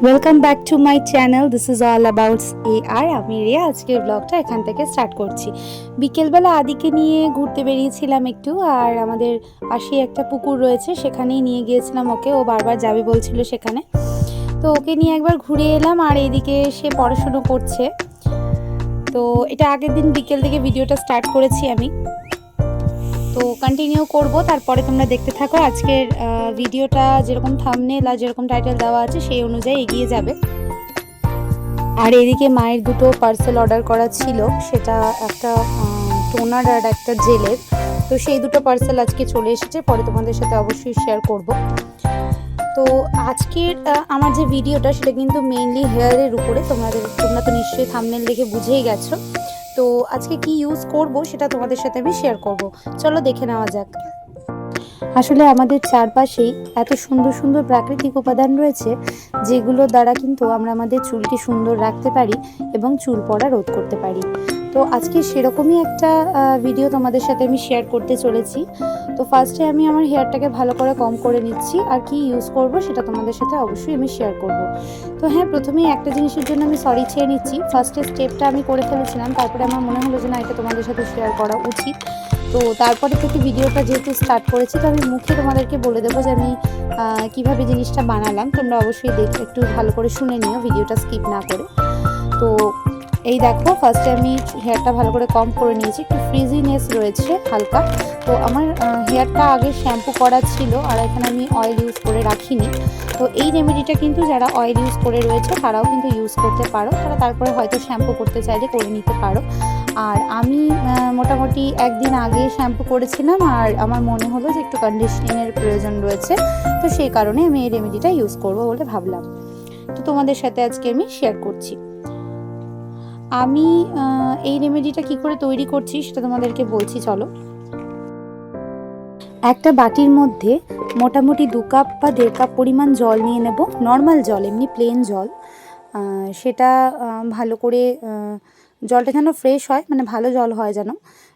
Welcome back to my channel. This is all about AI. আমি রিয়া। আজকের ব্লগটা এখান থেকে স্টার্ট করছি। বিকেলবেলা আদিকে নিয়ে ঘুরতে বেরিয়েছিলাম একটু, আর আমাদের পাশেই একটা পুকুর রয়েছে, সেখানেই নিয়ে গিয়েছিলাম ওকে। ও বারবার যাবে বলছিল সেখানে, তো ওকে নিয়ে একবার ঘুরে এলাম। আর এইদিকে সে পড়াশুনো করছে। তো এটা আগের দিন বিকেল থেকে ভিডিওটা স্টার্ট করেছি আমি, তো কন্টিনিউ করব। তারপরে তোমরা দেখতে থাকো। আজকের ভিডিওটা যেরকম থাম্বনেল আর যেরকম টাইটেল দেওয়া আছে সেই অনুযায়ী এগিয়ে যাবে। আর এদিকে মায়ের দুটো পার্সেল অর্ডার করা ছিল, সেটা একটা টোনার আর একটা জেলের। তো সেই দুটো পার্সেল আজকে চলে এসেছে, পরে তোমাদের সাথে অবশ্যই শেয়ার করব। তো আজকের আমার যে ভিডিওটা সেটা কিন্তু মেইনলি হেয়ারের উপরে। তোমরা তো নিশ্চয়ই থাম্বনেল দেখে বুঝেই গেছো। তো আজকে কি ইউজ করব সেটা তোমাদের সাথে আমি শেয়ার করব। চলো দেখে নেওয়া যাক। আসলে আমাদের চারপাশেই এত সুন্দর সুন্দর প্রাকৃতিক উপাদান রয়েছে, যেগুলোর দ্বারা কিন্তু আমরা আমাদের চুলকে সুন্দর রাখতে পারি এবং চুল পড়া রোধ করতে পারি। তো আজকে সেরকমই একটা ভিডিও তোমাদের সাথে আমি শেয়ার করতে চলেছি। তো ফার্স্টে আমি আমার হেয়ারটাকে ভালো করে কম করে নিচ্ছি, আর কি ইউজ করব সেটা তোমাদের সাথে অবশ্যই আমি শেয়ার করব। তো হ্যাঁ, প্রথমেই একটা জিনিসের জন্য আমি সরি চেয়ে নিচ্ছি। ফার্স্টে স্টেপটা আমি করে ফেলেছিলাম, তারপরে আমার মনে হলো যে না, এটা তোমাদের সাথে শেয়ার করা উচিত। তো তারপরে থেকে ভিডিওটা যেহেতু স্টার্ট করেছি, তো আমি মুখে তোমাদেরকে বলে দেবো যে আমি কিভাবে জিনিসটা বানালাম। তোমরা অবশ্যই দেখে একটু ভালো করে শুনে নিও, ভিডিওটা স্কিপ না করে। তো এই দেখো, ফার্স্টে আমি হেয়ারটা ভালো করে কম করে নিয়েছি, একটু ফ্রিজিনেস রয়েছে হালকা। তো আমার হেয়ারটা আগে শ্যাম্পু করা ছিল, আর এখানে আমি অয়েল ইউজ করে রাখিনি। তো এই রেমেডিটা কিন্তু যারা অয়েল ইউজ করে রয়েছে তারাও কিন্তু ইউজ করতে পারো, তারা তারপরে হয়তো শ্যাম্পু করতে চাইলে করে নিতে পারো। আর আমি মোটামুটি একদিন আগে শ্যাম্পু করেছিলাম, আর আমার মনে হলো যে একটু কন্ডিশনিংয়ের প্রয়োজন রয়েছে, তো সেই কারণে আমি এই রেমেডিটা ইউজ করবো বলে ভাবলাম। তো তোমাদের সাথে আজকে আমি শেয়ার করছি। আমি এই রেমেডিটা কি করে তৈরি করছি সেটা তোমাদেরকে বলছি, চলো। একটা বাটির মধ্যে মোটামুটি 2 কাপ বা 1.5 কাপ পরিমাণ জল নিয়ে নেব, নর্মাল জল, এমনি প্লেন জল। সেটা ভালো করে জলটা যেন ফ্রেশ হয়, মানে ভালো জল হয় যেন,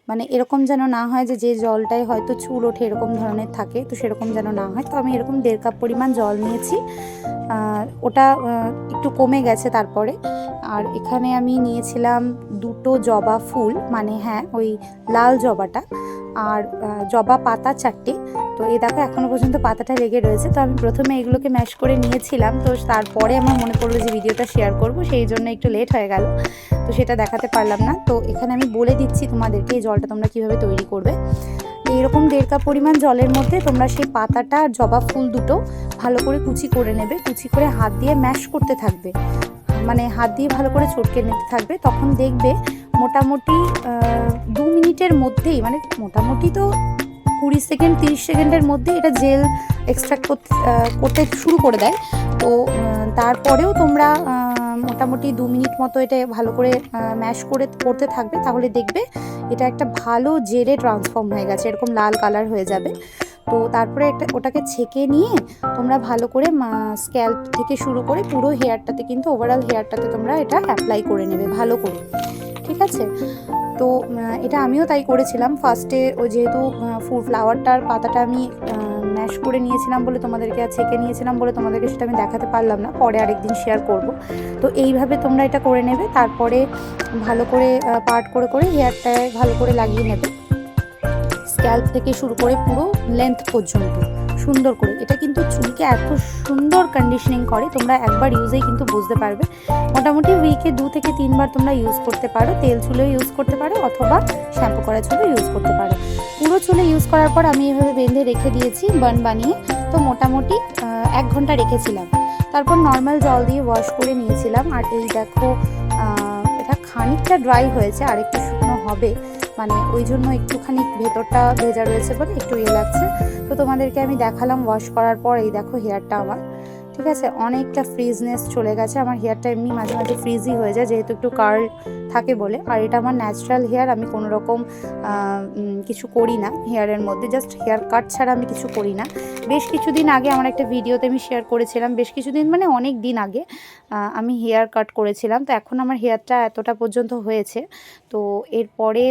মানে এরকম যেন না হয় যে জলটায় হয়তো চুল ওঠে এরকম ধরনের থাকে, তো সেরকম যেন না হয়। তো আমি এরকম 1.5 কাপ পরিমাণ জল নিয়েছি। ওটা একটু কমে গেছে তারপরে। আর এখানে আমি নিয়েছিলাম 2টো জবা ফুল, মানে হ্যাঁ ওই লাল জবাটা, আর জবা পাতা 4টে। তো এই দেখো এখনও পর্যন্ত পাতাটা লেগে রয়েছে। তো আমি প্রথমে এগুলোকে ম্যাশ করে নিয়েছিলাম, তো তারপরে আমার মনে পড়লো যে ভিডিওটা শেয়ার করব, সেই জন্য একটু লেট হয়ে গেল, তো সেটা দেখাতে পারলাম না। তো এখানে আমি বলে দিচ্ছি তোমাদেরকে এই জলটা তোমরা কীভাবে তৈরি করবে। এইরকম 1.5 কাপ পরিমাণ জলের মধ্যে তোমরা সেই পাতাটা আর জবা ফুল দুটো ভালো করে কুচি করে নেবে। কুচি করে হাত দিয়ে ম্যাশ করতে থাকবে, মানে হাত দিয়ে ভালো করে চটকে নিতে থাকবে। তখন দেখবে মোটামুটি 2 মিনিটের মধ্যেই, মানে মোটামুটি তো 20 সেকেন্ড 30 সেকেন্ডের মধ্যে এটা জেল এক্সট্রাক্ট করতে শুরু করে দেয়। তো তারপরেও তোমরা মোটামুটি 2 মিনিট মতো এটা ভালো করে ম্যাশ করতে থাকবে, তাহলে দেখবে এটা একটা ভালো জেলে ট্রান্সফর্ম হয়ে গেছে, এরকম লাল কালার হয়ে যাবে। তো তারপরে ওটাকে ছেঁকে নিয়ে তোমরা ভালো করে স্ক্যাল্প থেকে শুরু করে পুরো হেয়ারটাতে, কিন্তু ওভারঅল হেয়ারটাতে তোমরা এটা অ্যাপ্লাই করে নেবে ভালো করে, ঠিক আছে? তো এটা আমিও তাই করেছিলাম। ফার্স্টে ওই যেহেতু ফ্লাওয়ারটার পাতাটা আমি ম্যাশ করে নিয়েছিলাম বলে তোমাদেরকে, আর ছেঁকে নিয়েছিলাম বলে তোমাদেরকে সেটা আমি দেখাতে পারলাম না, পরে আরেকদিন শেয়ার করব। তো এইভাবে তোমরা এটা করে নেবে, তারপরে ভালো করে পার্ট করে করে হেয়ারটায় ভালো করে লাগিয়ে নেবে, স্ক্যাল্প থেকে শুরু করে পুরো লেন্থ পর্যন্ত সুন্দর করে। এটা কিন্তু চুলকে এত সুন্দর কন্ডিশনিং করে, তোমরা একবার ইউজেই কিন্তু বুঝতে পারবে। মোটামুটি উইকে 2 থেকে 3 বার তোমরা ইউজ করতে পারো, তেল চুলেও ইউজ করতে পারো অথবা শ্যাম্পু করা চুলেও ইউজ করতে পারো। পুরো চুলে ইউজ করার পর আমি এভাবে বেঁধে রেখে দিয়েছি বান বানিয়ে। তো মোটামুটি 1 ঘন্টা রেখেছিলাম, তারপর নর্মাল জল দিয়ে ওয়াশ করে নিয়েছিলাম। আর এই দেখো এটা খানিকটা ড্রাই হয়েছে, আর একটু শুকনো হবে, মানে ওই জন্য একটুখানি ভেতরটা ভেজা রয়েছে বলে একটু লাগছে। তো তোমাদেরকে আমি দেখালাম ওয়াশ করার পর। এই দেখো হেয়ারটা আমার, ঠিক আছে, অনেকটা ফ্রিজনেস চলে গেছে। আমার হেয়ারটা এমনি মাঝে মাঝে ফ্রিজি হয়ে যায়, যেহেতু একটু কার্ল থাকে বলে। আর এটা আমার ন্যাচারাল হেয়ার, আমি কোনো রকম কিছু করি না হেয়ারের মধ্যে, জাস্ট হেয়ার কাট ছাড়া আমি কিছু করি না। বেশ কিছুদিন আগে আমার একটা ভিডিওতে আমি শেয়ার করেছিলাম, বেশ কিছুদিন মানে অনেক দিন আগে আমি হেয়ার কাট করেছিলাম। তো এখন আমার হেয়ারটা এতটা পর্যন্ত হয়েছে। তো এরপরে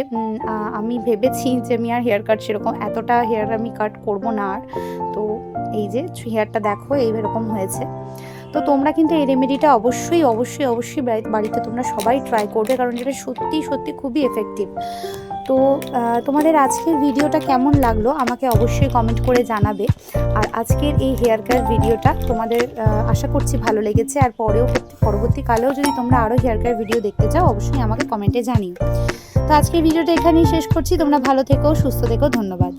আমি ভেবেছি যে আমি আর হেয়ার কাট সেরকম এতটা হেয়ার আমি কাট করব না আর। তো এই যে হেয়ারটা দেখো এইরকম হয়েছে। তো তোমরা কিন্তু এই রেমেডিটা অবশ্যই অবশ্যই অবশ্যই বাড়িতে তোমরা সবাই ট্রাই করবে, কারণ এটা সত্যি সত্যি খুবই এফেক্টিভ। তো তোমাদের আজকের ভিডিওটা কেমন লাগলো আমাকে অবশ্যই কমেন্ট করে জানাবে। আর আজকের এই হেয়ার কেয়ার ভিডিওটা তোমাদের আশা করছি ভালো লেগেছে, আর পরবর্তীকালেও যদি তোমরা আরও হেয়ার কেয়ার ভিডিও দেখতে চাও অবশ্যই আমাকে কমেন্টে জানিও। তো আজকের ভিডিওটা এখানেই শেষ করছি। তোমরা ভালো থেকো, সুস্থ থেকো, ধন্যবাদ।